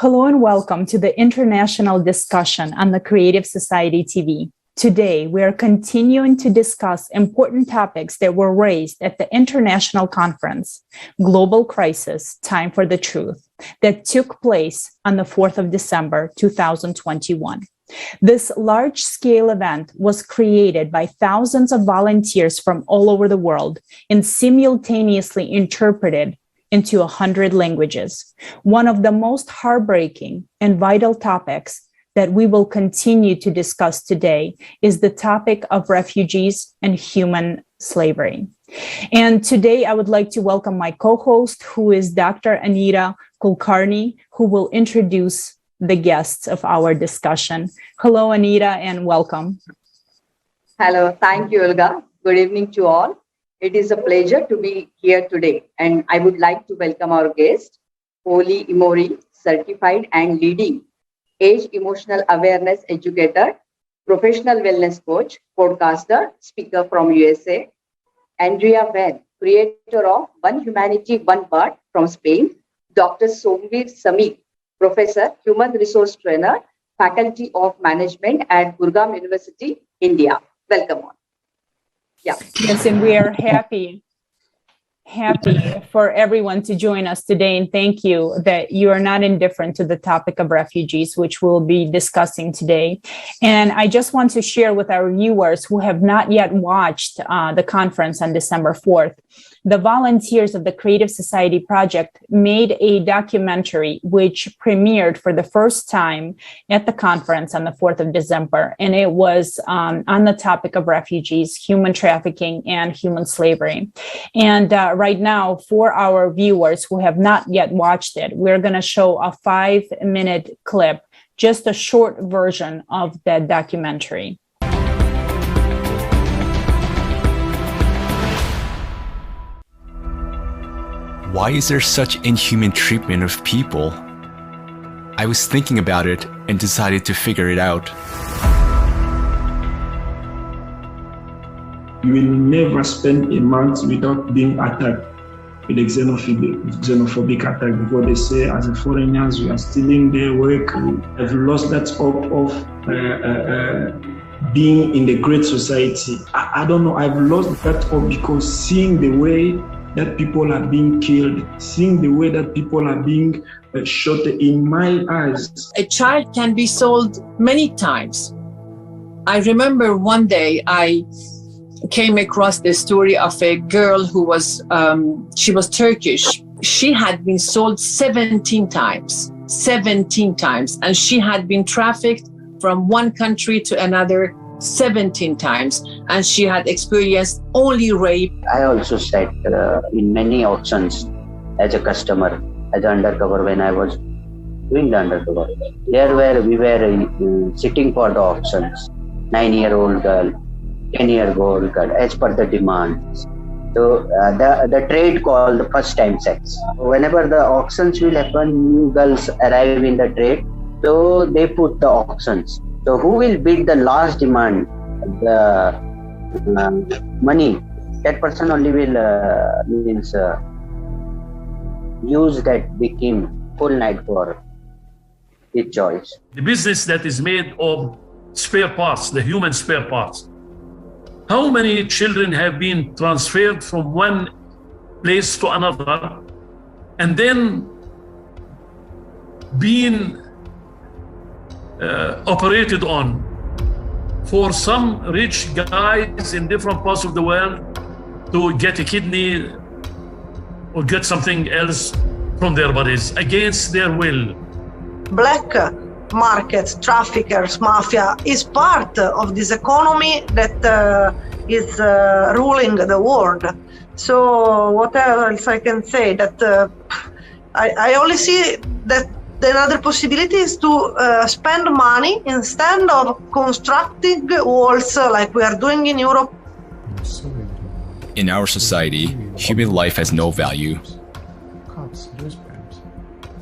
Hello and welcome to the international discussion on the Creative Society TV. Today, we are continuing to discuss important topics that were raised at the international conference, Global Crisis, Time for the Truth, that took place on the 4th of December, 2021. This large-scale event was created by thousands of volunteers from all over the world and simultaneously interpreted into 100 languages. One of the most heartbreaking and vital topics that we will continue to discuss today is the topic of refugees and human slavery. And today I would like to welcome my co-host, who is Dr. Anita Kulkarni, who will introduce the guests of our discussion. Hello, Anita, and welcome. Hello, thank you, Olga. Good evening to all. It is a pleasure to be here today, and I would like to welcome our guest, Oli Imori, certified and leading age emotional awareness educator, professional wellness coach, podcaster, speaker from USA, Andrea Van, creator of One Humanity, One Part from Spain, Dr. Somveer Samik, professor, human resource trainer, faculty of management at Gurgaon University, India. Welcome on. Yeah. Yes, and we are happy for everyone to join us today. And thank you that you are not indifferent to the topic of refugees, which we'll be discussing today. And I just want to share with our viewers who have not yet watched the conference on December 4th, the volunteers of the Creative Society Project made a documentary which premiered for the first time at the conference on the 4th of December. And it was on the topic of refugees, human trafficking, and human slavery. And right now, for our viewers who have not yet watched it, we're going to show a 5-minute clip, just a short version of that documentary. Why is there such inhuman treatment of people? I was thinking about it and decided to figure it out. You will never spend a month without being attacked with a xenophobic attack, because they say as a foreigners we are stealing their work. I've lost that hope of being in the great society. I don't know, I've lost that hope because seeing the way that people are being killed, seeing the way that people are being shot in my eyes. A child can be sold many times. I remember one day I came across the story of a girl who was, she was Turkish. She had been sold 17 times, and she had been trafficked from one country to another 17 times, and she had experienced only rape. I also sat in many auctions as a customer, as an undercover when I was doing the undercover. We were sitting for the auctions, 9-year-old girl, 10-year-old girl, as per the demands. So the trade called the first time sex. Whenever the auctions will happen, new girls arrive in the trade, so they put the auctions. So who will bid the last demand, the money, that person only will use that victim full night for his choice. The business that is made of spare parts, the human spare parts. How many children have been transferred from one place to another and then being operated on for some rich guys in different parts of the world to get a kidney or get something else from their bodies against their will. Black market, traffickers, mafia is part of this economy that is ruling the world. So what else I can say? That I only see that another possibility is to spend money instead of constructing walls like we are doing in Europe. In our society, human life has no value.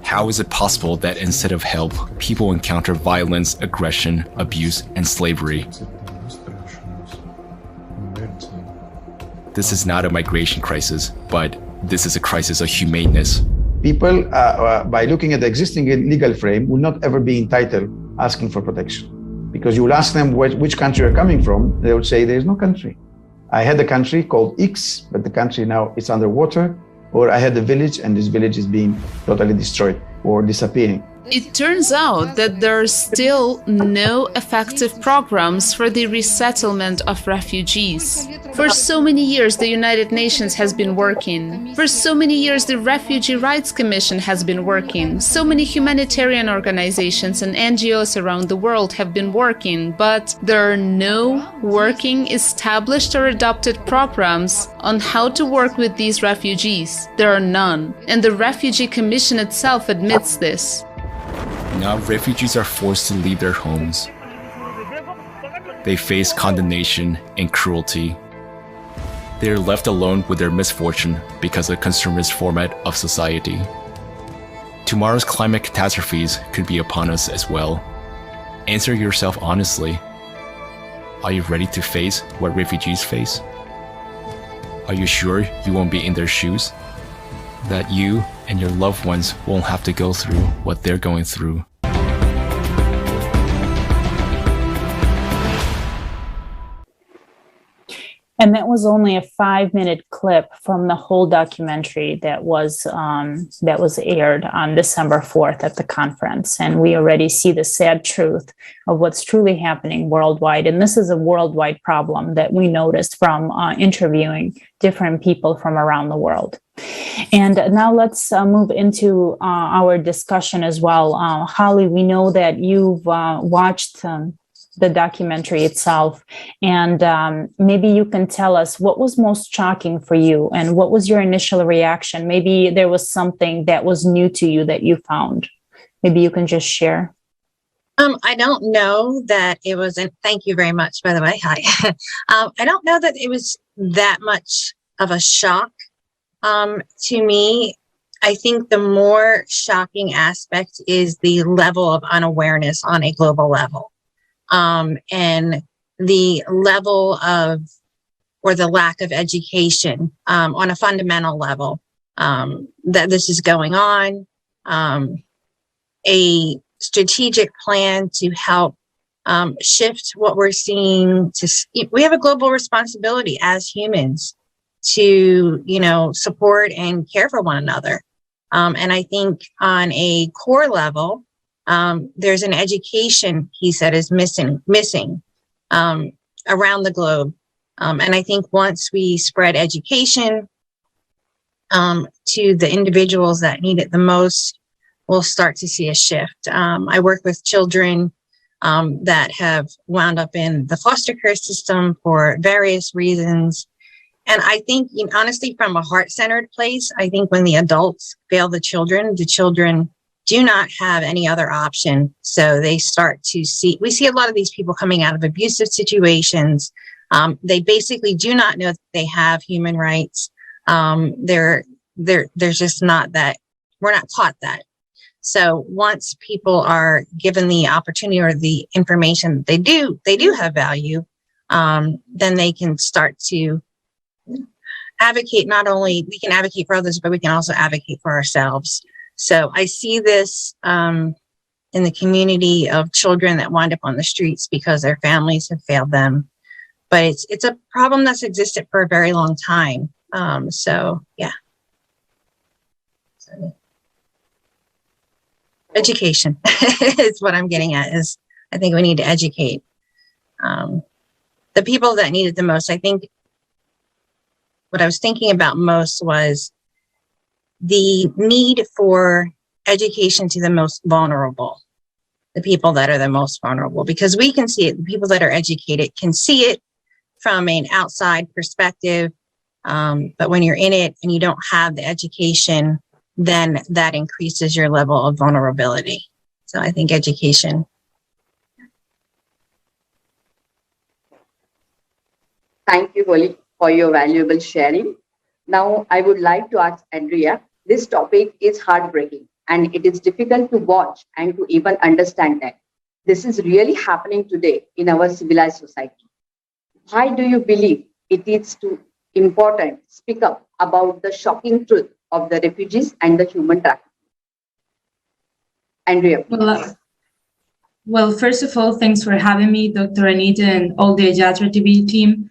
How is it possible that instead of help, people encounter violence, aggression, abuse, and slavery? This is not a migration crisis, but this is a crisis of humaneness. people, by looking at the existing legal frame, will not ever be entitled asking for protection. Because you will ask them which country you're coming from, they will say there's no country. I had a country called X, but the country now is underwater, or I had a village and this village is being totally destroyed or disappearing. It turns out that there are still no effective programs for the resettlement of refugees. For so many years, the United Nations has been working. For so many years, the Refugee Rights Commission has been working. So many humanitarian organizations and NGOs around the world have been working, but there are no working, established or adopted programs on how to work with these refugees. There are none. And the Refugee Commission itself admits this. Now refugees are forced to leave their homes. They face condemnation and cruelty. They are left alone with their misfortune because of the consumerist format of society. Tomorrow's climate catastrophes could be upon us as well. Answer yourself honestly. Are you ready to face what refugees face? Are you sure you won't be in their shoes? That you and your loved ones won't have to go through what they're going through. And that was only a 5-minute clip from the whole documentary that was aired on December 4th at the conference. And we already see the sad truth of what's truly happening worldwide. And this is a worldwide problem that we noticed from interviewing different people from around the world. And now let's move into our discussion as well. Holly, we know that you've watched the documentary itself, and maybe you can tell us what was most shocking for you and what was your initial reaction. Maybe there was something that was new to you that you found. Maybe you can just share. I don't know that it was, and thank you very much, by the way. Hi. I don't know that it was that much of a shock to me. I think the more shocking aspect is the level of unawareness on a global level. And the level of, or the lack of education on a fundamental level that this is going on, a strategic plan to help shift what we're seeing. We have a global responsibility as humans to, support and care for one another. And I think on a core level, there's an education piece that is missing around the globe. And I think once we spread education to the individuals that need it the most, we'll start to see a shift. I work with children that have wound up in the foster care system for various reasons. And I think, honestly, from a heart-centered place, I think when the adults fail the children do not have any other option. So they start to we see a lot of these people coming out of abusive situations. They basically do not know that they have human rights. There's just not that, we're not taught that. So once people are given the opportunity or the information, they do have value, then they can start to advocate. Not only we can advocate for others, but we can also advocate for ourselves. So I see this in the community of children that wind up on the streets because their families have failed them. But it's a problem that's existed for a very long time. Education is what I'm getting at. Is I think we need to educate the people that need it the most. I think what I was thinking about most was the need for education to the most vulnerable, the people that are the most vulnerable, because we can see it. The people that are educated can see it from an outside perspective. But when you're in it and you don't have the education, then that increases your level of vulnerability. So I think education. Thank you, Holly, for your valuable sharing. Now, I would like to ask Andrea, this topic is heartbreaking and it is difficult to watch and to even understand that this is really happening today in our civilized society. Why do you believe it is important to speak up about the shocking truth of the refugees and the human trafficking? Andrea. Well, first of all, thanks for having me, Dr. Anita, and all the Yatra TV team.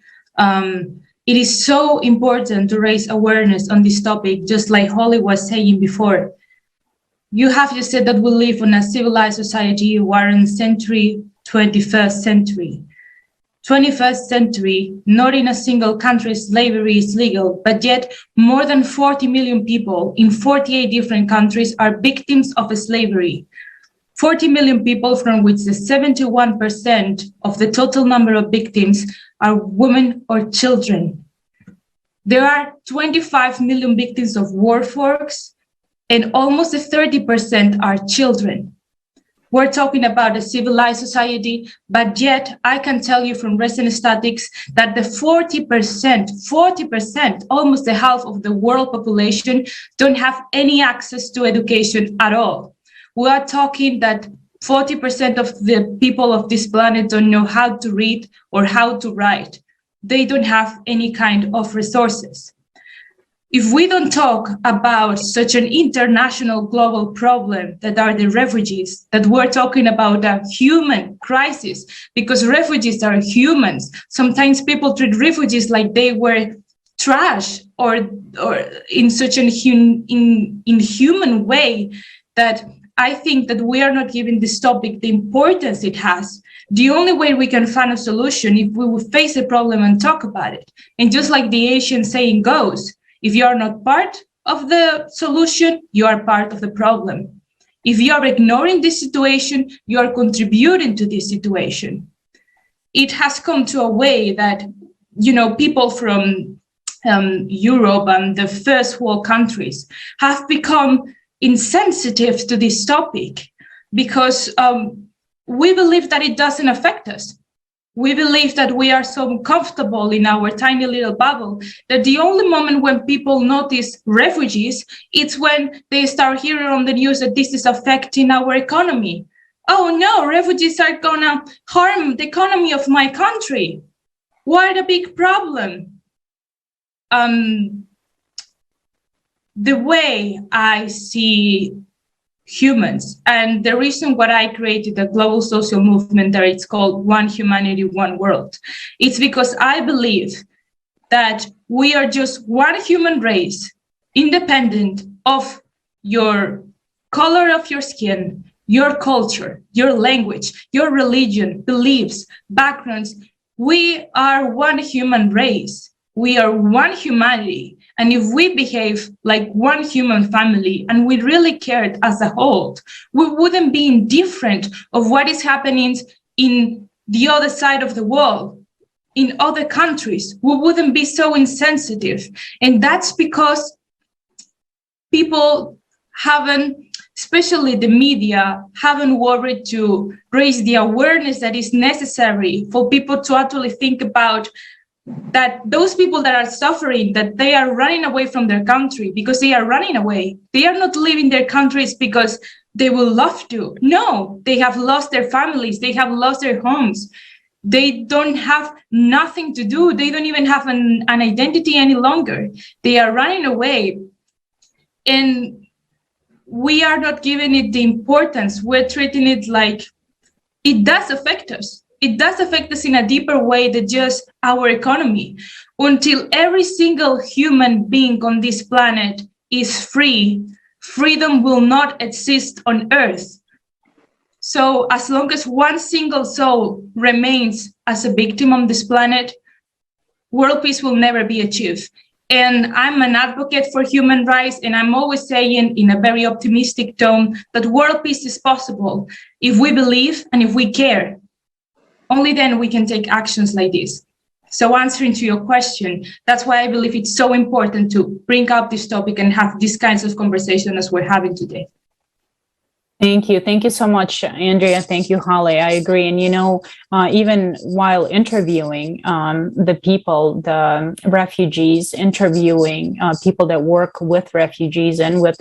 It is so important to raise awareness on this topic, just like Holly was saying before. You have just said that we live in a civilized society. We're in century 21st century. 21st century, not in a single country slavery is legal, but yet more than 40 million people in 48 different countries are victims of slavery. 40 million people, from which the 71% of the total number of victims are women or children. There are 25 million victims of workforce, and almost 30% are children. We're talking about a civilized society, but yet I can tell you from recent statistics that the 40%, almost the half of the world population, don't have any access to education at all. We are talking that 40% of the people of this planet don't know how to read or how to write. They don't have any kind of resources. If we don't talk about such an international global problem that are the refugees, that we're talking about a human crisis, because refugees are humans. Sometimes people treat refugees like they were trash or in such an inhuman way that I think that we are not giving this topic the importance it has. The only way we can find a solution if we will face a problem and talk about it. And just like the Asian saying goes, if you are not part of the solution, you are part of the problem. If you are ignoring this situation, you are contributing to this situation. It has come to a way that, people from Europe and the first world countries have become insensitive to this topic because we believe that it doesn't affect us. We believe that we are so comfortable in our tiny little bubble that the only moment when people notice refugees, it's when they start hearing on the news that this is affecting our economy. Oh no, refugees are gonna harm the economy of my country. What a big problem. The way I see humans, and the reason why I created a global social movement that it's called One Humanity, One World, it's because I believe that we are just one human race, independent of your color of your skin, your culture, your language, your religion, beliefs, backgrounds. We are one human race. We are one humanity. And if we behave like one human family and we really cared as a whole, we wouldn't be indifferent of what is happening in the other side of the world, in other countries. We wouldn't be so insensitive. And that's because people haven't, especially the media, haven't worried to raise the awareness that is necessary for people to actually think about that those people that are suffering, that they are running away from their country because they are running away. They are not leaving their countries because they will love to. No, they have lost their families. They have lost their homes. They don't have nothing to do. They don't even have an identity any longer. They are running away. And we are not giving it the importance. We're treating it like it does affect us. It does affect us in a deeper way than just our economy. Until every single human being on this planet is free, freedom will not exist on Earth. So as long as one single soul remains as a victim on this planet, world peace will never be achieved. And I'm an advocate for human rights, and I'm always saying in a very optimistic tone that world peace is possible if we believe and if we care. Only then we can take actions like this. So answering to your question, that's why I believe it's so important to bring up this topic and have these kinds of conversation as we're having today. Thank you. Thank you so much, Andrea. Thank you, Holly. I agree. And, even while interviewing the people, the refugees, interviewing people that work with refugees and with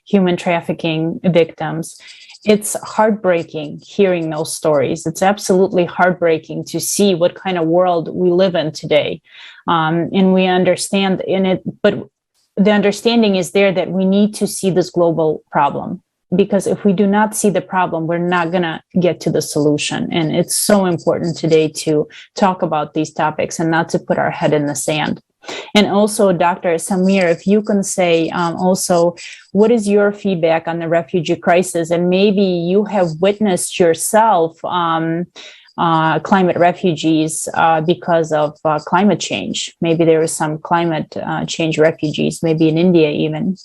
human trafficking victims, it's heartbreaking hearing those stories. It's absolutely heartbreaking to see what kind of world we live in today. And we understand in it, but the understanding is there that we need to see this global problem, because if we do not see the problem, we're not going to get to the solution. And it's so important today to talk about these topics and not to put our head in the sand. And also, Dr. Samir, if you can say also, what is your feedback on the refugee crisis? And maybe you have witnessed yourself climate refugees because of climate change. Maybe there was some climate change refugees, maybe in India even.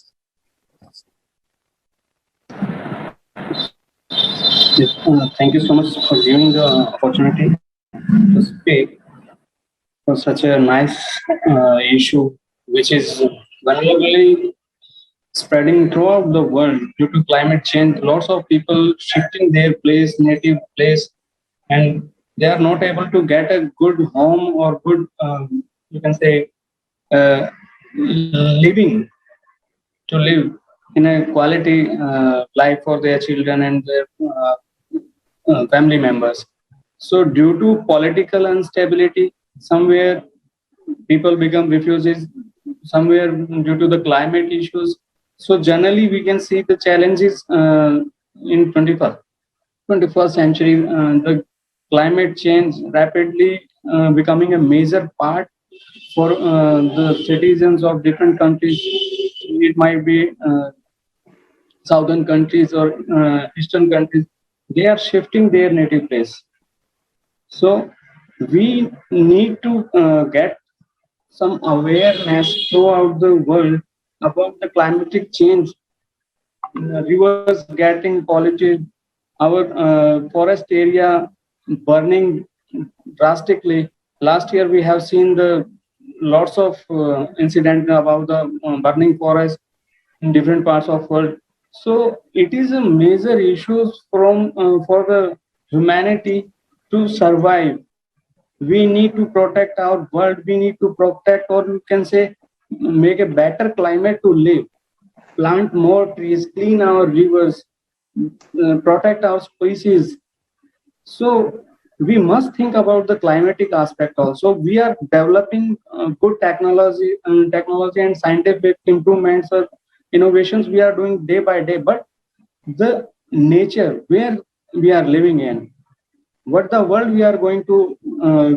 Yes, thank you so much for giving the opportunity to speak for such a nice issue, which is vulnerably spreading throughout the world due to climate change. Lots of people shifting their place, native place, and they are not able to get a good home or good, you can say, living to live in a quality life for their children and their family members. So due to political instability, somewhere people become refugees, somewhere due to the climate issues. So generally we can see the challenges in 21st century, the climate change rapidly becoming a major part for the citizens of different countries. It might be southern countries or eastern countries. They are shifting their native place. So we need to get some awareness throughout the world about the climatic change. Rivers getting polluted, our forest area burning drastically. Last year we have seen the lots of incidents about the burning forest in different parts of world. So it is a major issue from for the humanity to survive. We need to protect our world. We need to protect, or you can say, make a better climate to live. Plant more trees, clean our rivers, protect our species. So we must think about the climatic aspect also. We are developing good technology and scientific improvements or innovations we are doing day by day. But the nature where we are living in, what the world we are going to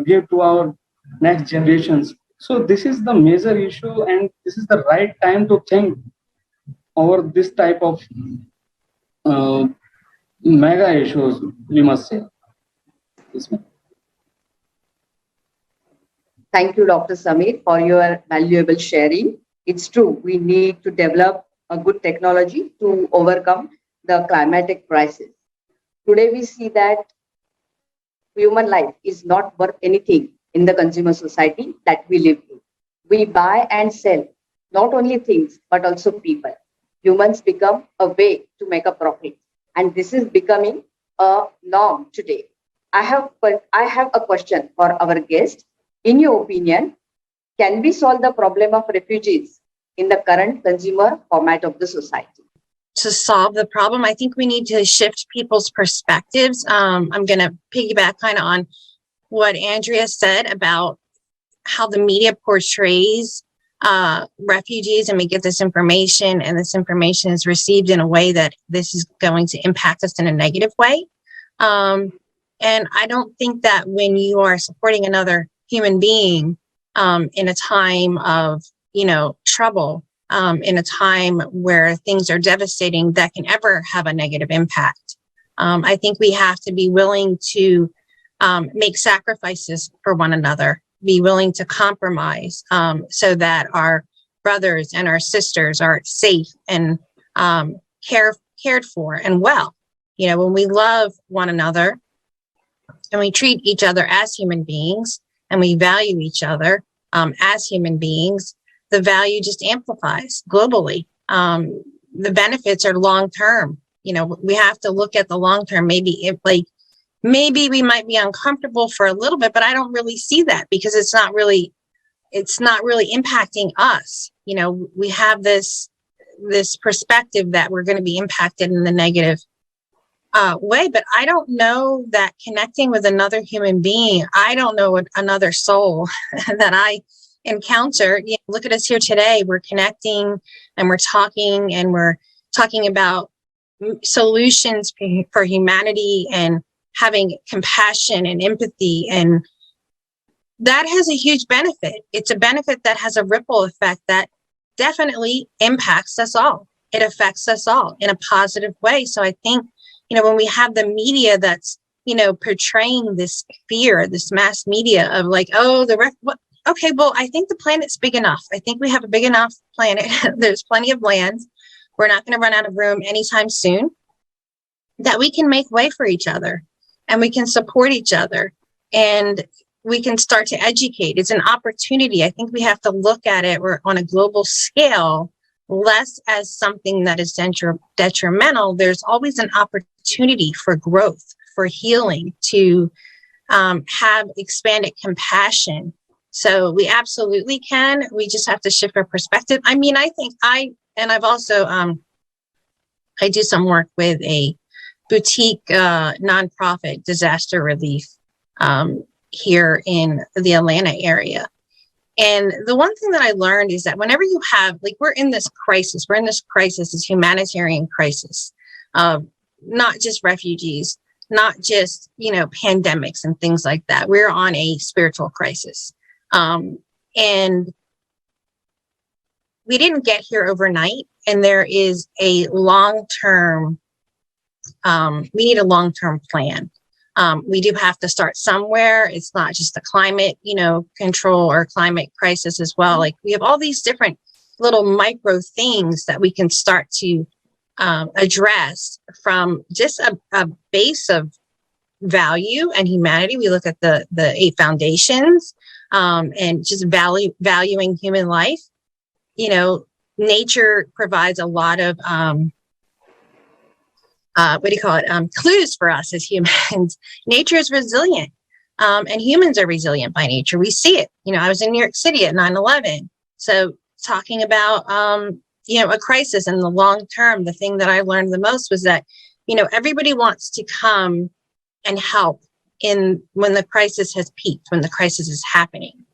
give to our next generations. So this is the major issue, and this is the right time to think over this type of mega issues, we must say. Thank you, Dr. Samir, for your valuable sharing. It's true, we need to develop a good technology to overcome the climatic crisis. Today, we see that human life is not worth anything in the consumer society that we live in. We buy and sell not only things, but also people. Humans become a way to make a profit. And this is becoming a norm today. I have a question for our guest. In your opinion, can we solve the problem of refugees in the current consumer format of the society? To solve the problem, I think we need to shift people's perspectives. I'm going to piggyback kind of on what Andrea said about how the media portrays refugees, and we get this information, and this information is received in a way that this is going to impact us in a negative way. And I don't think that when you are supporting another human being in a time of, trouble, in a time where things are devastating, that can ever have a negative impact. I think we have to be willing to make sacrifices for one another, be willing to compromise so that our brothers and our sisters are safe and cared for and well. When we love one another and we treat each other as human beings and we value each other as human beings, the value just amplifies globally. The benefits are long-term. We have to look at the long-term. Maybe we might be uncomfortable for a little bit, but I don't really see that because it's not really impacting us. We have this perspective that we're going to be impacted in the negative way, but I don't know that connecting with another human being, I don't know another soul that I encounter. Look at us here today. We're connecting and we're talking about solutions for humanity and having compassion and empathy, and that has a huge benefit. It's a benefit that has a ripple effect that definitely impacts us all. It affects us all in a positive way. So I think, when we have the media that's, portraying this fear, this mass media of like, oh, okay, well, I think the planet's big enough. I think we have a big enough planet. There's plenty of land. We're not going to run out of room anytime soon, that we can make way for each other and we can support each other and we can start to educate. It's an opportunity. I think we have to look at it on a global scale, less as something that is detrimental. There's always an opportunity for growth, for healing, to have expanded compassion. So we absolutely can. We just have to shift our perspective. I mean, I think I've also, I do some work with a boutique nonprofit disaster relief here in the Atlanta area. And the one thing that I learned is that whenever you have, like, we're in this crisis, this humanitarian crisis of not just refugees, not just, pandemics and things like that. We're on a spiritual crisis. And we didn't get here overnight. And there is a long-term, we need a long-term plan. We do have to start somewhere. It's not just the climate, control or climate crisis as well. Like, we have all these different little micro things that we can start to address from just a base of value and humanity. We look at the 8 foundations and just valuing human life. Nature provides a lot of clues for us as humans. Nature is resilient, and humans are resilient by nature. We see it. I was in New York City at 9/11. So talking about, a crisis in the long term, the thing that I learned the most was that, everybody wants to come and help when the crisis has peaked, when the crisis is happening.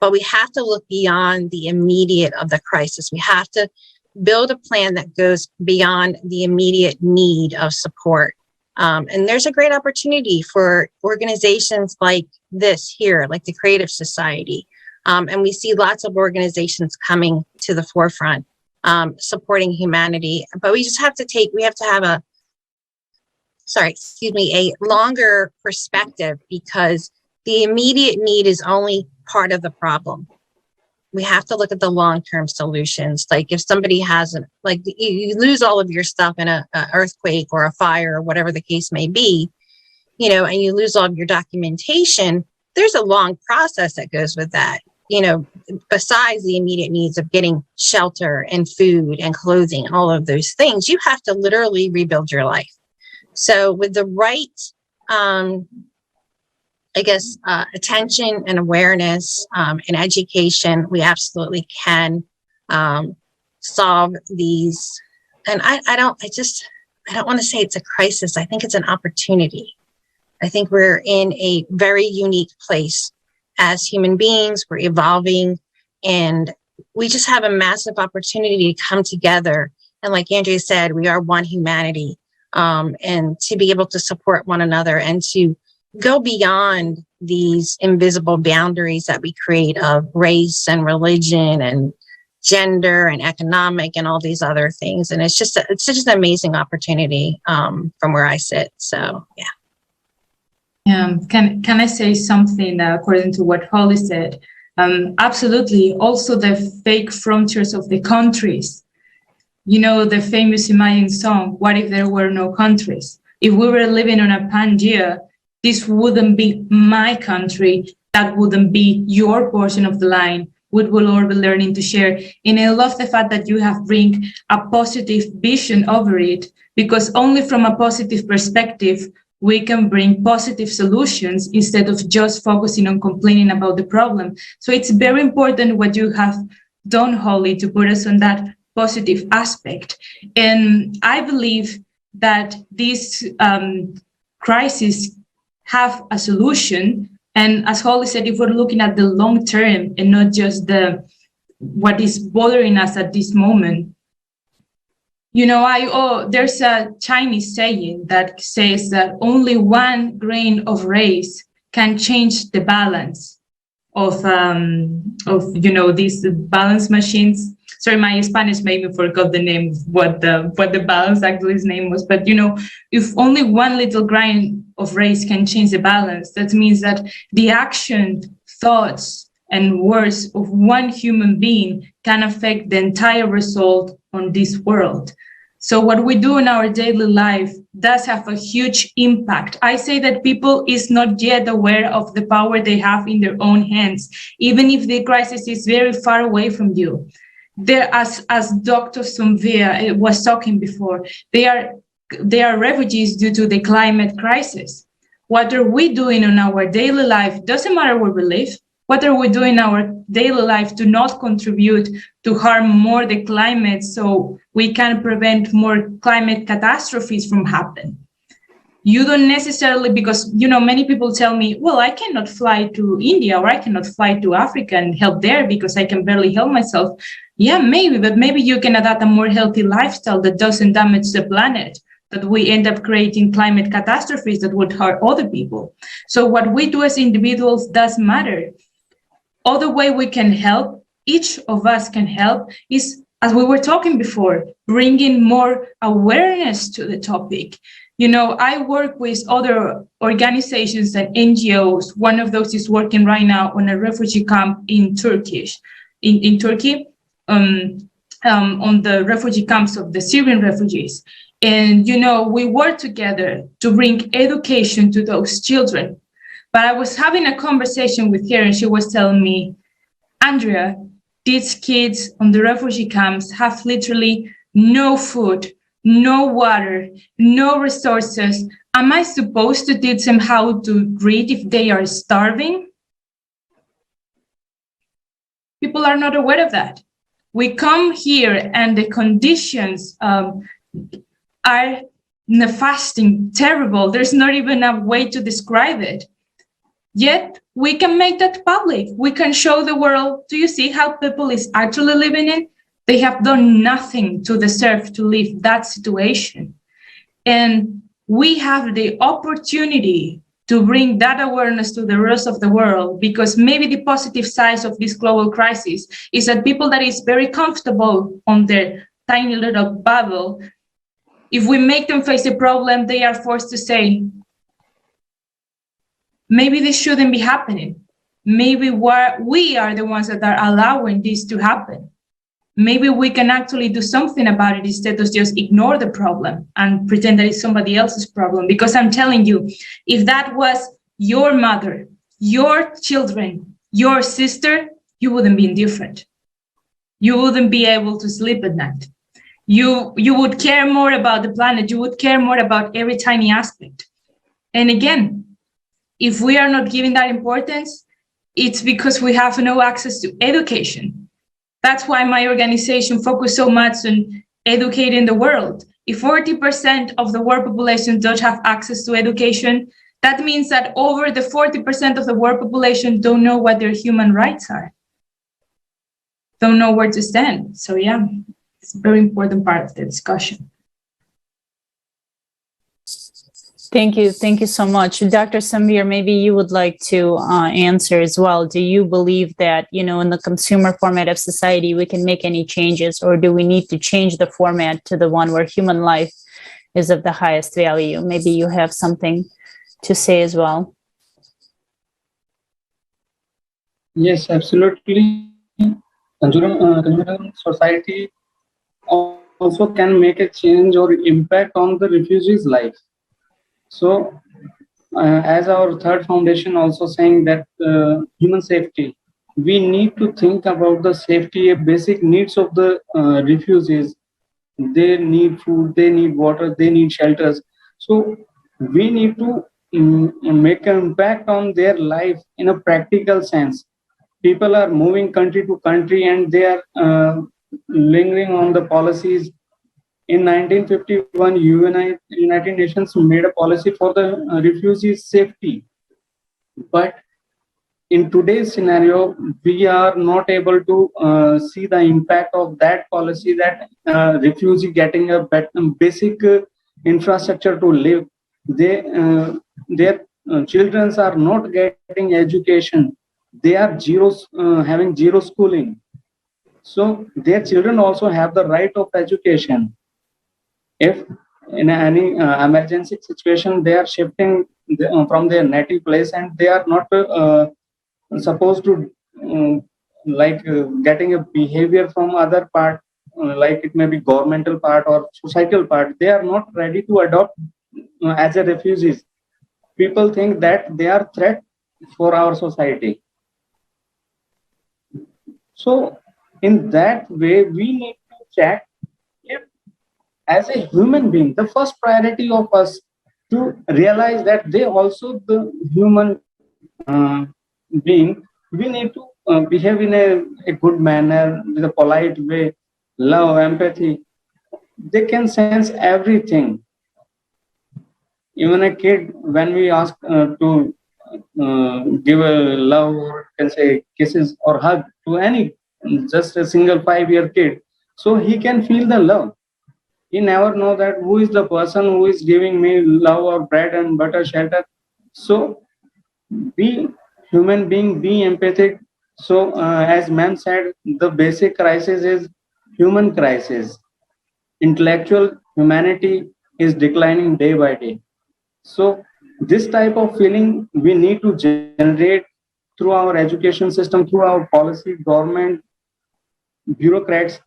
But we have to look beyond the immediate of the crisis. We have to build a plan that goes beyond the immediate need of support. And there's a great opportunity for organizations like this here, like the Creative Society. And we see lots of organizations coming to the forefront, supporting humanity. But we have to have a longer perspective, because the immediate need is only part of the problem. We have to look at the long-term solutions. Like, if somebody you lose all of your stuff in a earthquake or a fire or whatever the case may be, and you lose all of your documentation, there's a long process that goes with that, besides the immediate needs of getting shelter and food and clothing and all of those things. You have to literally rebuild your life. So with the right, attention and awareness and education, we absolutely can solve these. And I don't want to say it's a crisis. I think it's an opportunity. I think we're in a very unique place as human beings. We're evolving, and we just have a massive opportunity to come together. And like Andrea said, we are one humanity, and to be able to support one another and to go beyond these invisible boundaries that we create of race and religion and gender and economic and all these other things. And it's just an amazing opportunity from where I sit. So, yeah. Can I say something according to what Holly said? Absolutely. Also, the fake frontiers of the countries. The famous Imagine song, "What if there were no countries?" If we were living on a Pangea, this wouldn't be my country. That wouldn't be your portion of the line. We will all be learning to share. And I love the fact that you have bring a positive vision over it, because only from a positive perspective, we can bring positive solutions instead of just focusing on complaining about the problem. So it's very important what you have done, Holly, to put us on that positive aspect. And I believe that this crisis have a solution, And as Holly said, if we're looking at the long term and not just what is bothering us at this moment, there's a Chinese saying that says that only one grain of rice can change the balance of these balance machines. Sorry, my Spanish made me forget the name, what the balance actually his name was. But if only one little grain of rice can change the balance, that means that the action, thoughts, and words of one human being can affect the entire result on this world. So what we do in our daily life does have a huge impact. I say that people is not yet aware of the power they have in their own hands, even if the crisis is very far away from you. There, as Dr. Sumvia was talking before, they are refugees due to the climate crisis. What are we doing in our daily life? Doesn't matter where we live. What are we doing in our daily life to not contribute to harm more the climate so we can prevent more climate catastrophes from happening? You don't necessarily, because many people tell me, well, I cannot fly to India or I cannot fly to Africa and help there because I can barely help myself. Yeah, maybe, but maybe you can adapt a more healthy lifestyle that doesn't damage the planet, that we end up creating climate catastrophes that would hurt other people. So what we do as individuals does matter. Other way we can help, each of us can help, is, as we were talking before, bringing more awareness to the topic. I work with other organizations and NGOs. One of those is working right now on a refugee camp in Turkey, on the refugee camps of the Syrian refugees. And, we work together to bring education to those children. But I was having a conversation with her and she was telling me, Andrea, these kids on the refugee camps have literally no food, no water, no resources. Am I supposed to teach them how to read if they are starving? People are not aware of that. We come here and the conditions are nefasting, terrible. There's not even a way to describe it. Yet we can make that public. We can show the world, do you see how people is actually living in? They have done nothing to deserve to live that situation. And we have the opportunity to bring that awareness to the rest of the world, because maybe the positive side of this global crisis is that people that is very comfortable on their tiny little bubble, if we make them face a problem, they are forced to say, maybe this shouldn't be happening. Maybe we are the ones that are allowing this to happen. Maybe we can actually do something about it instead of just ignore the problem and pretend that it's somebody else's problem. Because I'm telling you, if that was your mother, your children, your sister, you wouldn't be indifferent. You wouldn't be able to sleep at night. You would care more about the planet. You would care more about every tiny aspect. And again, if we are not giving that importance, it's because we have no access to education. That's why my organization focuses so much on educating the world. If 40% of the world population don't have access to education, that means that over the 40% of the world population don't know what their human rights are, don't know where to stand. So yeah, it's a very important part of the discussion. Thank you. Thank you so much. Dr. Samir, maybe you would like to answer as well. Do you believe that, in the consumer format of society, we can make any changes, or do we need to change the format to the one where human life is of the highest value? Maybe you have something to say as well. Yes, absolutely. Consumer society also can make a change or impact on the refugees' life. So, as our third foundation also saying that human safety, we need to think about the safety, basic needs of the refugees. They need food, they need water, they need shelters. So, we need to make an impact on their life in a practical sense. People are moving country to country and they are lingering on the policies. In 1951, United Nations made a policy for the refugees' safety. But in today's scenario, we are not able to see the impact of that policy, that refugee getting a basic infrastructure to live. Their children are not getting education. They are having zero schooling. So their children also have the right of education. If in any emergency situation, they are shifting from their native place and they are not supposed to getting a behavior from other part, like it may be governmental part or societal part. They are not ready to adopt as a refugees. People think that they are threat for our society. So in that way, we need to check if, as a human being, the first priority of us to realize that they also the human being. We need to behave in a good manner, with a polite way, love, empathy. They can sense everything. Even a kid, when we ask to give a love, or can say kisses or hug to any, just a single 5-year kid, so he can feel the love. He never know that who is the person who is giving me love or bread and butter, shelter. So be human being, be empathic. So as ma'am said, the basic crisis is human crisis. Intellectual humanity is declining day by day. So this type of feeling we need to generate through our education system, through our policy, government, bureaucrats.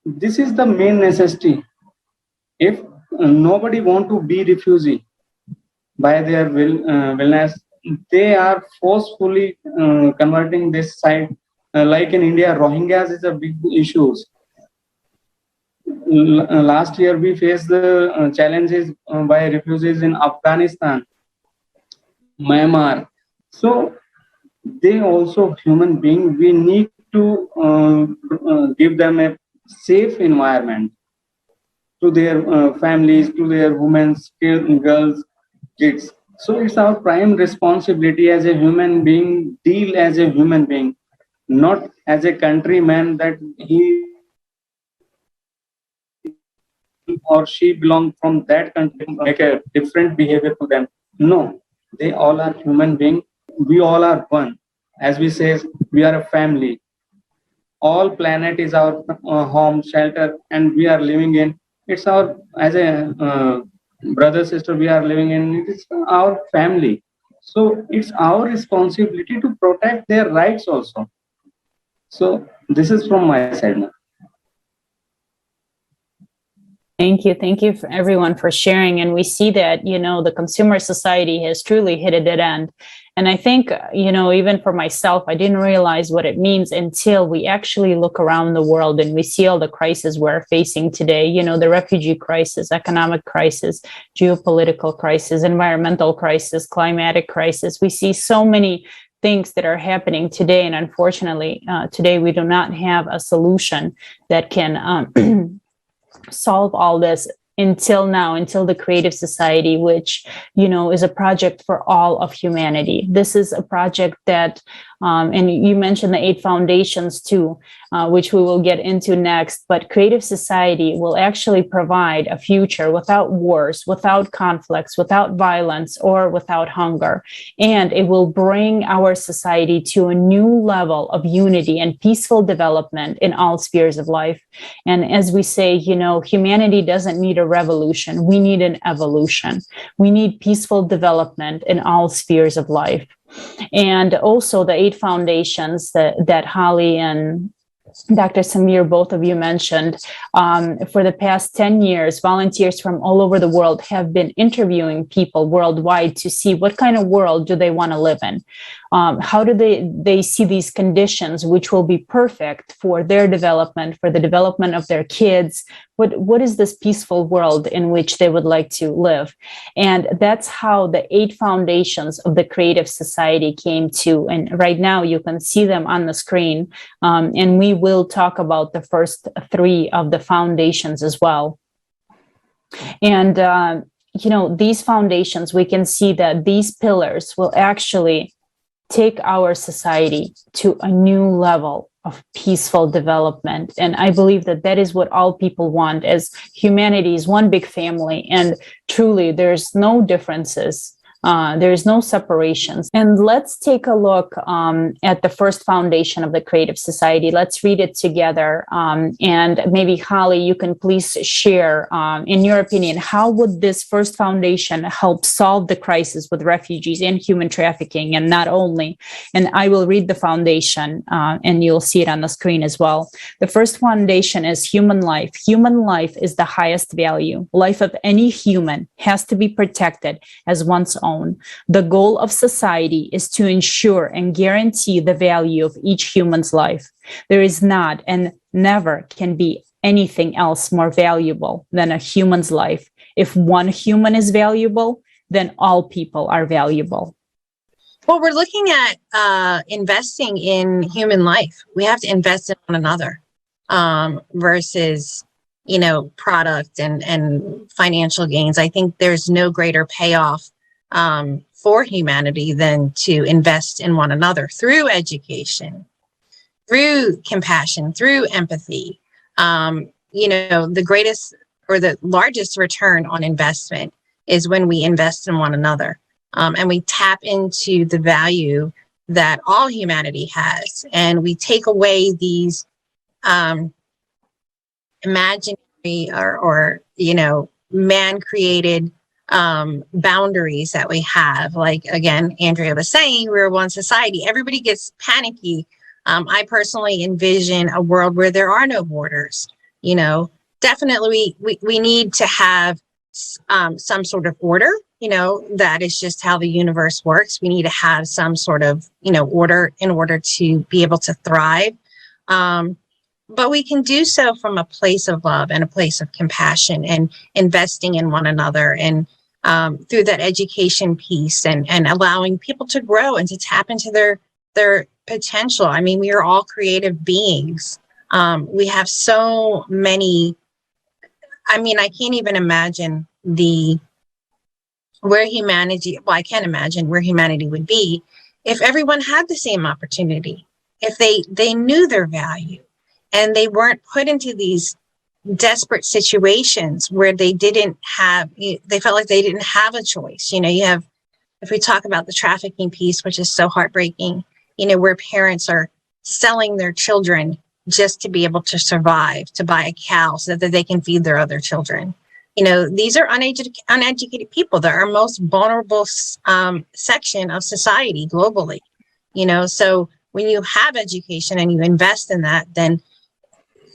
This is the main necessity. If nobody want to be refugee by their willness, they are forcefully converting this side. Like in India, Rohingyas is a big issue. Last year we faced the challenges by refugees in Afghanistan, Myanmar. So they also human being. We need to give them a safe environment to their families, to their women, girls, kids. So it's our prime responsibility as a human being, deal as a human being, not as a countryman that he or she belong from that country, make a different behavior to them. No, they all are human being. We all are one. As we say, we are a family. All planet is our home, shelter, and we are living in. It's our, as a brother, sister, we are living in. It's our family. So it's our responsibility to protect their rights also. So this is from my side now. Thank you. Thank you for everyone for sharing. And we see that, you know, the consumer society has truly hit a dead end. And I think, you know, even for myself, I didn't realize what it means until we actually look around the world and we see all the crises we're facing today, you know, the refugee crisis, economic crisis, geopolitical crisis, environmental crisis, climatic crisis. We see so many things that are happening today. And unfortunately, today we do not have a solution that can solve all this until now, until the Creative Society, which, you know, is a project for all of humanity. This is a project that, and you mentioned the 8 foundations too, which we will get into next, but Creative Society will actually provide a future without wars, without conflicts, without violence, or without hunger. And it will bring our society to a new level of unity and peaceful development in all spheres of life. And as we say, you know, humanity doesn't need a revolution. We need an evolution. We need peaceful development in all spheres of life. And also the 8 foundations that Holly and Dr. Samir, both of you mentioned, for the past 10 years, volunteers from all over the world have been interviewing people worldwide to see what kind of world do they want to live in. How do they see these conditions, which will be perfect for their development, for the development of their kids? What is this peaceful world in which they would like to live? And that's how the 8 foundations of the Creative Society came to. And right now you can see them on the screen. And we will talk about the first 3 of the foundations as well. And, you know, these foundations, we can see that these pillars will actually take our society to a new level of peaceful development. And I believe that that is what all people want, as humanity is one big family, and truly there's no differences. There is no separations. And let's take a look at the first foundation of the Creative Society. Let's read it together. And maybe, Holly, you can please share, in your opinion, how would this first foundation help solve the crisis with refugees and human trafficking? And not only, and I will read the foundation and you'll see it on the screen as well. The first foundation is human life. Human life is the highest value. Life of any human has to be protected as one's own. The goal of society is to ensure and guarantee the value of each human's life. There is not and never can be anything else more valuable than a human's life. If one human is valuable, then all people are valuable. Well, we're looking at investing in human life. We have to invest in one another versus, product and financial gains. I think there's no greater payoff for humanity than to invest in one another through education, through compassion, through empathy. The greatest or the largest return on investment is when we invest in one another and we tap into the value that all humanity has, and we take away these imaginary or man-created boundaries that we have. Like, again, Andrea was saying, we're one society. Everybody gets panicky. I personally envision a world where there are no borders. Definitely we need to have some sort of order. That is just how the universe works. We need to have some sort of order in order to be able to thrive. But we can do so from a place of love and a place of compassion and investing in one another, and through that education piece and allowing people to grow and to tap into their potential. I mean, we are all creative beings. We have so many. I mean, I can't even imagine where humanity, well, I can't imagine where humanity would be if everyone had the same opportunity, if they knew their value and they weren't put into these desperate situations where they felt like they didn't have a choice. If we talk about the trafficking piece, which is so heartbreaking, where parents are selling their children just to be able to survive, to buy a cow so that they can feed their other children. These are uneducated people. They're our most vulnerable section of society globally. So when you have education and you invest in that, then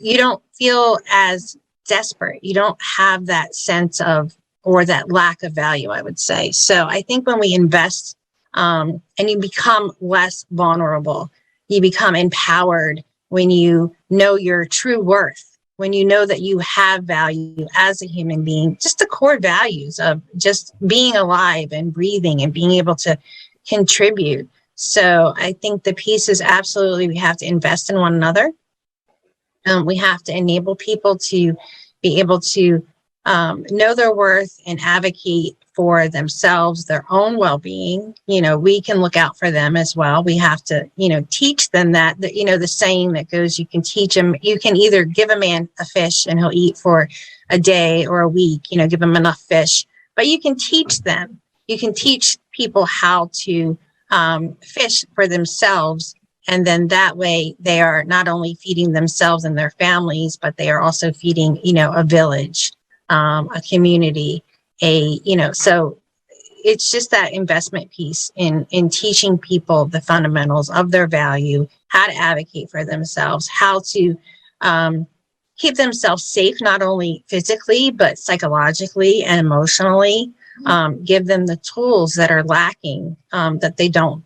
you don't feel as desperate. You don't have that sense of, or that lack of value, I would say. So I think when we invest and you become less vulnerable, you become empowered when you know your true worth, when you know that you have value as a human being, just the core values of just being alive and breathing and being able to contribute. So I think the piece is absolutely, we have to invest in one another. We have to enable people to be able to know their worth and advocate for themselves, their own well-being. We can look out for them as well. We have to, teach them that, the saying that goes, you can teach them, you can either give a man a fish and he'll eat for a day or a week, give him enough fish, but you can teach them. You can teach people how to fish for themselves. And then that way they are not only feeding themselves and their families, but they are also feeding, a village, a community, so it's just that investment piece in teaching people the fundamentals of their value, how to advocate for themselves, how to keep themselves safe, not only physically, but psychologically and emotionally. Give them the tools that are lacking, that they don't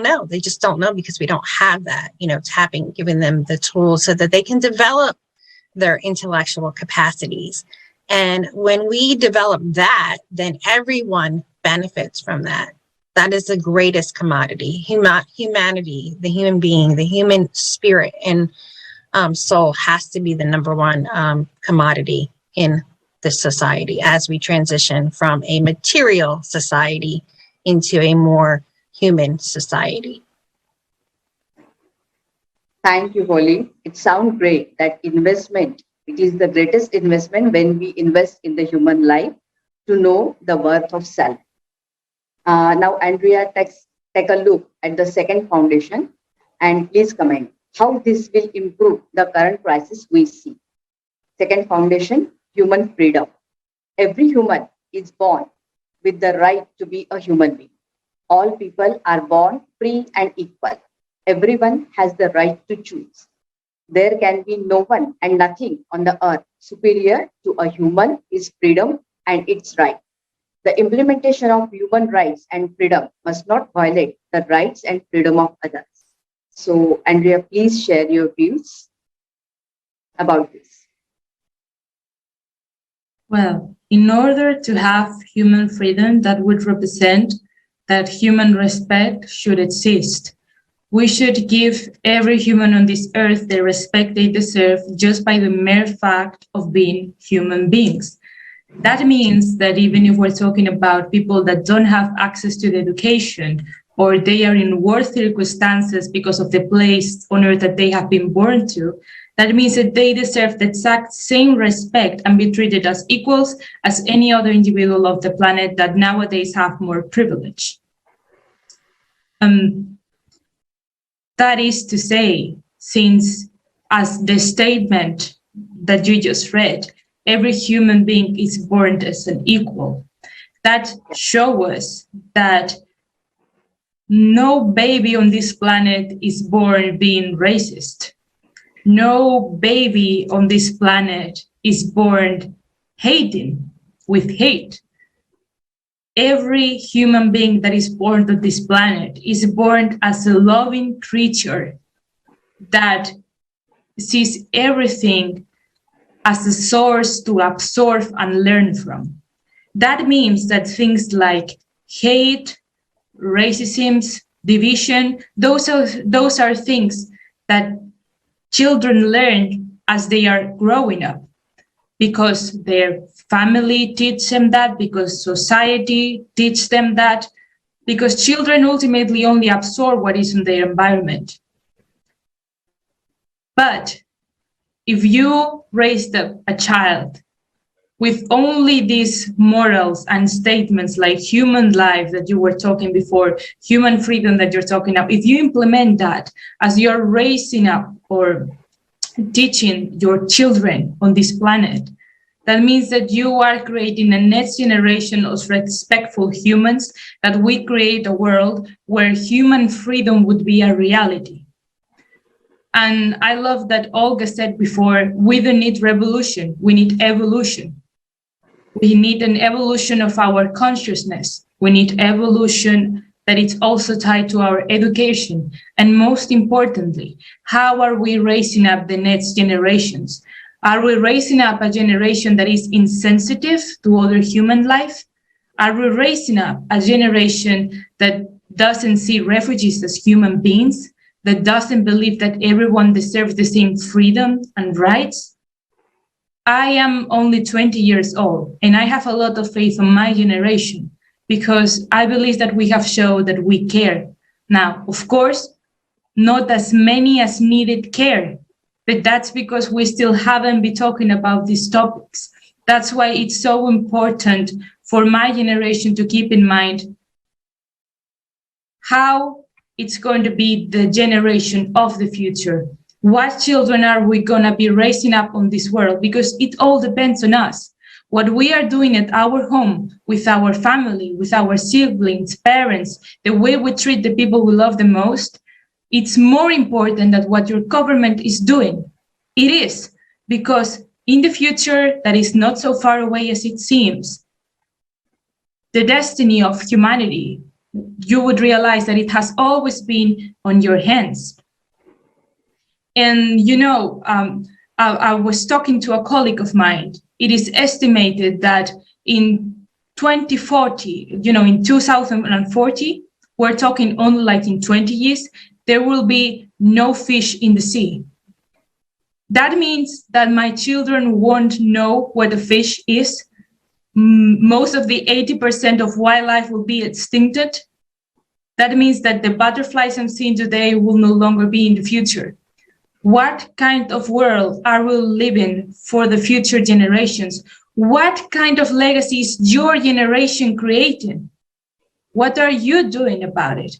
know. They just don't know because we don't have that, giving them the tools so that they can develop their intellectual capacities. And when we develop that, then everyone benefits from that. That is the greatest commodity. Humanity, the human being, the human spirit and soul has to be the number one commodity in this society as we transition from a material society into a more human society. Thank you, Holly. It sounds great that investment, it is the greatest investment when we invest in the human life to know the worth of self. Now, Andrea, take a look at the second foundation and please comment how this will improve the current crisis we see. Second foundation, human freedom. Every human is born with the right to be a human being. All people are born free and equal. Everyone has the right to choose. There can be no one and nothing on the earth superior to a human is freedom and its right. The implementation of human rights and freedom must not violate the rights and freedom of others. So, Andrea, please share your views about this. Well, in order to have human freedom, that would represent that human respect should exist. We should give every human on this earth the respect they deserve just by the mere fact of being human beings. That means that even if we're talking about people that don't have access to the education, or they are in worse circumstances because of the place on earth that they have been born to, that means that they deserve the exact same respect and be treated as equals as any other individual of the planet that nowadays have more privilege. That is to say, since as the statement that you just read, every human being is born as an equal, that shows us that no baby on this planet is born being racist. No baby on this planet is born hating with hate. Every human being that is born on this planet is born as a loving creature that sees everything as a source to absorb and learn from. That means that things like hate, racism, division, those are things that children learn as they are growing up, because their family teach them that, because society teach them that, because children ultimately only absorb what is in their environment. But if you raised up a child with only these morals and statements like human life that you were talking before, human freedom that you're talking about, if you implement that as you're raising up or teaching your children on this planet, that means that you are creating a next generation of respectful humans, that we create a world where human freedom would be a reality. And I love that Olga said before, we don't need revolution, we need evolution. We need an evolution of our consciousness. We need evolution that is also tied to our education. And most importantly, how are we raising up the next generations? Are we raising up a generation that is insensitive to other human life? Are we raising up a generation that doesn't see refugees as human beings, that doesn't believe that everyone deserves the same freedom and rights? I am only 20 years old, and I have a lot of faith in my generation because I believe that we have shown that we care. Now, of course, not as many as needed care, but that's because we still haven't been talking about these topics. That's why it's so important for my generation to keep in mind how it's going to be the generation of the future. What children are we going to be raising up on this world? Because it all depends on us. What we are doing at our home, with our family, with our siblings, parents, the way we treat the people we love the most, it's more important than what your government is doing. It is, because in the future, that is not so far away as it seems, the destiny of humanity, you would realize that it has always been on your hands. And, you know, I was talking to a colleague of mine. It is estimated that in 2040, you know, in 2040, we're talking only like in 20 years, there will be no fish in the sea. That means that my children won't know where the fish is. Most of the 80% of wildlife will be extincted. That means that the butterflies I'm seeing today will no longer be in the future. What kind of world are we living for the future generations? What kind of legacy is your generation creating? What are you doing about it?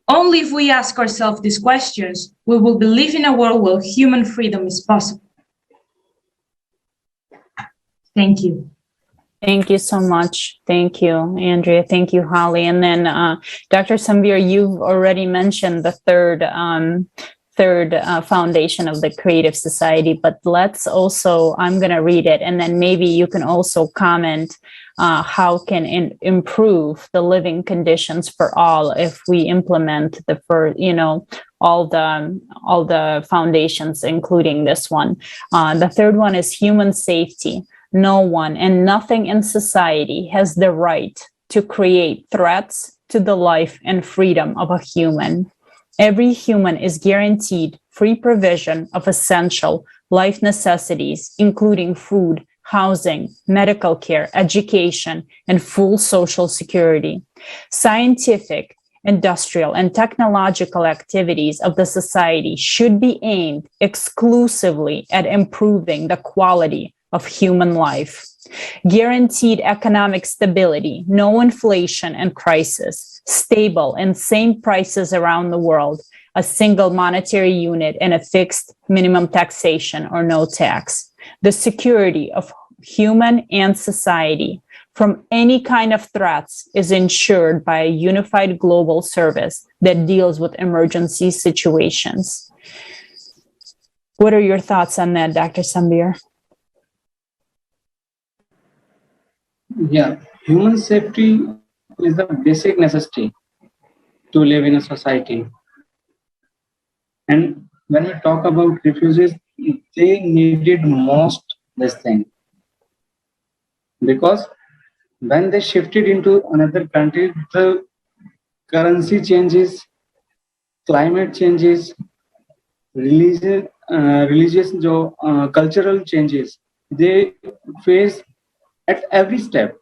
Only if we ask ourselves these questions, we will believe in a world where human freedom is possible. Thank you. Thank you so much. Thank you, Andrea. Thank you, Holly. And then Dr. Sambir, you've already mentioned the third foundation of the Creative Society, but let's also, I'm going to read it, and then maybe you can also comment how can improve the living conditions for all if we implement all the foundations, including this one. The third one is human safety. No one and nothing in society has the right to create threats to the life and freedom of a human. Every human is guaranteed free provision of essential life necessities, including food, housing, medical care, education, and full social security. Scientific, industrial, and technological activities of the society should be aimed exclusively at improving the quality of human life. Guaranteed economic stability, no inflation and crisis, stable and same prices around the world, a single monetary unit, and a fixed minimum taxation or no tax. The security of human and society from any kind of threats is ensured by a unified global service that deals with emergency situations. What are your thoughts on that, Dr. Sambir? Yeah, human safety is the basic necessity to live in a society. And when we talk about refugees, they needed most this thing. Because when they shifted into another country, the currency changes, climate changes, religious cultural changes, they face at every step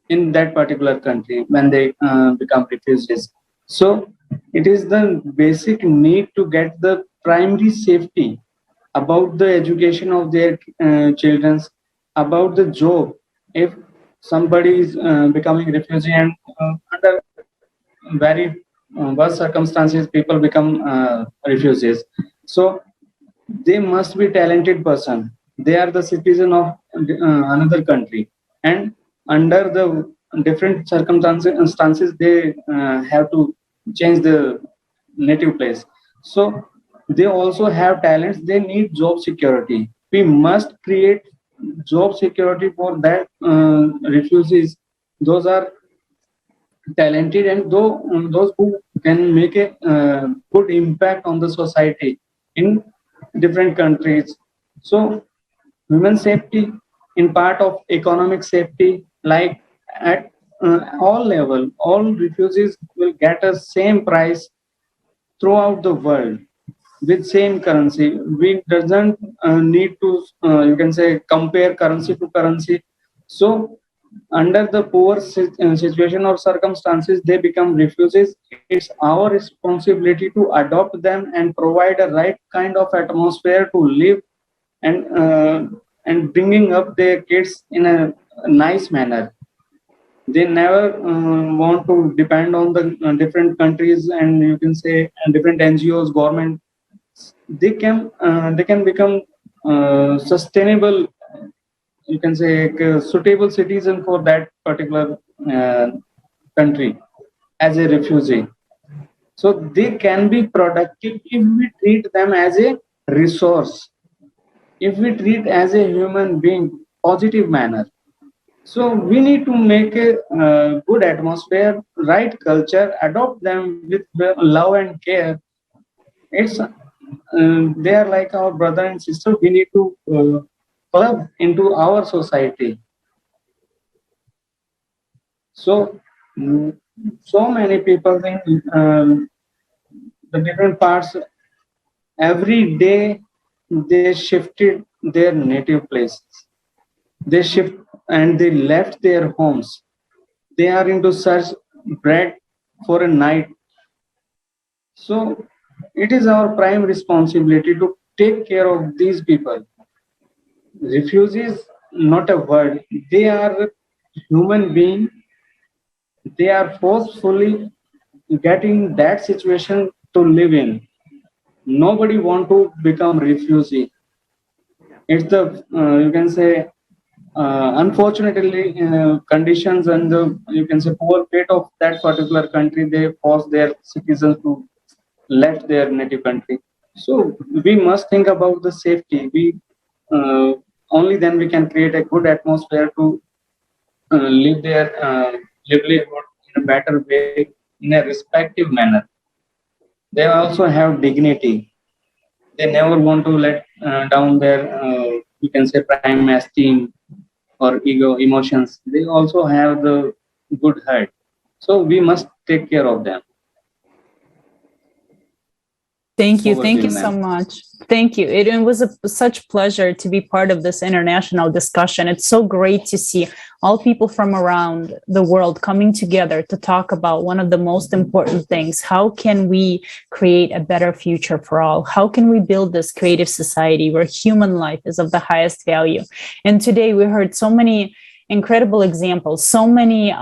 in that particular country when they become refugees. So it is the basic need to get the primary safety about the education of their children, about the job. If somebody is becoming refugee and under very worse circumstances, people become refugees. So they must be talented person. They are the citizen of another country, and under the different circumstances, they have to change the native place. So they also have talents. They need job security. We must create job security for that refugees. Those are talented and those who can make a good impact on the society in different countries. So women safety in part of economic safety, like at all level, all refugees will get a same price throughout the world with same currency. We doesn't need to you can say compare currency to currency. So under the poor situation or circumstances, they become refugees. It's our responsibility to adopt them and provide a right kind of atmosphere to live and bringing up their kids in a nice manner. They never want to depend on the different countries and you can say different NGOs, government. They can become sustainable, you can say a suitable citizen for that particular country as a refugee. So they can be productive if we treat them as a resource, if we treat as a human being positive manner. So we need to make a good atmosphere, right culture, adopt them with love and care. It's they are like our brother and sister. We need to club into our society. So so many people in the different parts every day they shifted their native places. They shift and they left their homes. They are into search bread for a night. So it is our prime responsibility to take care of these people. Refugees, not a word. They are human being. They are forcefully getting that situation to live in. Nobody want to become refugee. It's the you can say unfortunately conditions and the you can say poor fate of that particular country, they force their citizens to left their native country. So we must think about the safety. We only then we can create a good atmosphere to live their livelihood in a better way, in a respective manner. They also have dignity. They never want to let down their you can say prime esteem or ego emotions. They also have the good heart. So we must take care of them. Thank you. Over Thank to you you, so ma'am. much. Thank you. It was such pleasure to be part of this international discussion. It's so great to see all people from around the world coming together to talk about one of the most important things. How can we create a better future for all? How can we build this creative society where human life is of the highest value? And today we heard so many incredible examples, so many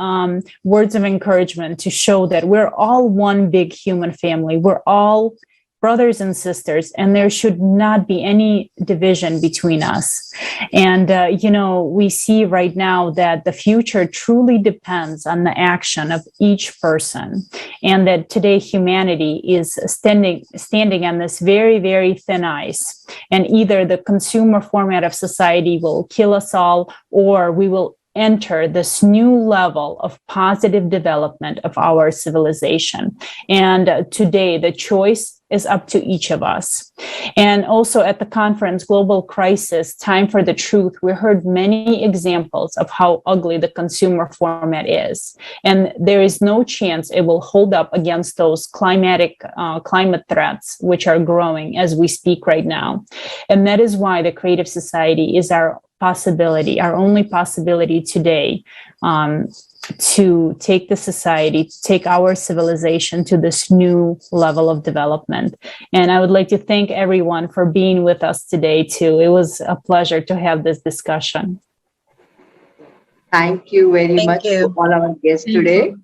words of encouragement to show that we're all one big human family. We're all brothers and sisters, and there should not be any division between us. And, we see right now that the future truly depends on the action of each person, and that today humanity is standing on this very, very thin ice. And either the consumer format of society will kill us all, or we will enter this new level of positive development of our civilization. And today, the choice is up to each of us. And also at the conference, Global Crisis, Time for the Truth, we heard many examples of how ugly the consumer format is. And there is no chance it will hold up against those climate threats, which are growing as we speak right now. And that is why the Creative Society is our possibility, our only possibility today, to take the society, to take our civilization to this new level of development. And I would like to thank everyone for being with us today too. It was a pleasure to have this discussion. Thank you very Thank much you. to all our guests today.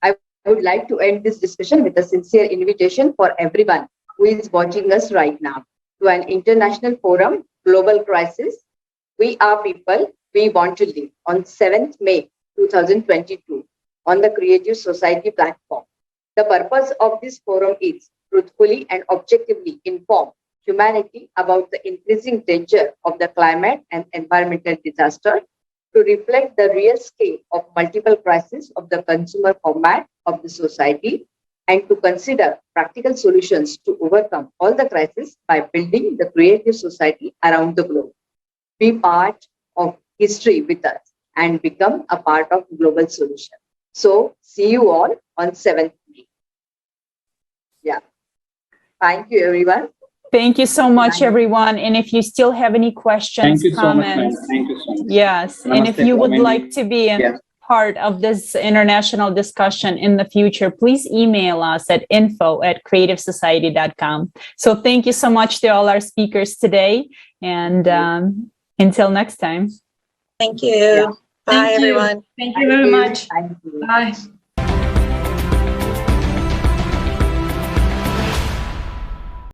I would like to end this discussion with a sincere invitation for everyone who is watching us right now to an international forum, Global Crisis. We are people, we want to live, on 7th May 2022 on the Creative Society platform. The purpose of this forum is truthfully and objectively inform humanity about the increasing danger of the climate and environmental disaster, to reflect the real scale of multiple crises of the consumer format of the society, and to consider practical solutions to overcome all the crises by building the creative society around the globe. Be part of history with us and become a part of global solution. So see you all on 7th May. Yeah. Thank you, everyone. Thank you so much, everyone. And if you still have any questions, Thank you so much, comments, ma'am. Thank you so much. yes. And if Namaste, you would Mandy. like to be a Yes. part of this international discussion in the future, please email us at info@creativesociety.com. So thank you so much to all our speakers today. And until next time. Thank you. Yeah. Bye, Thank you. everyone. Thank you very much. Thank you. Bye.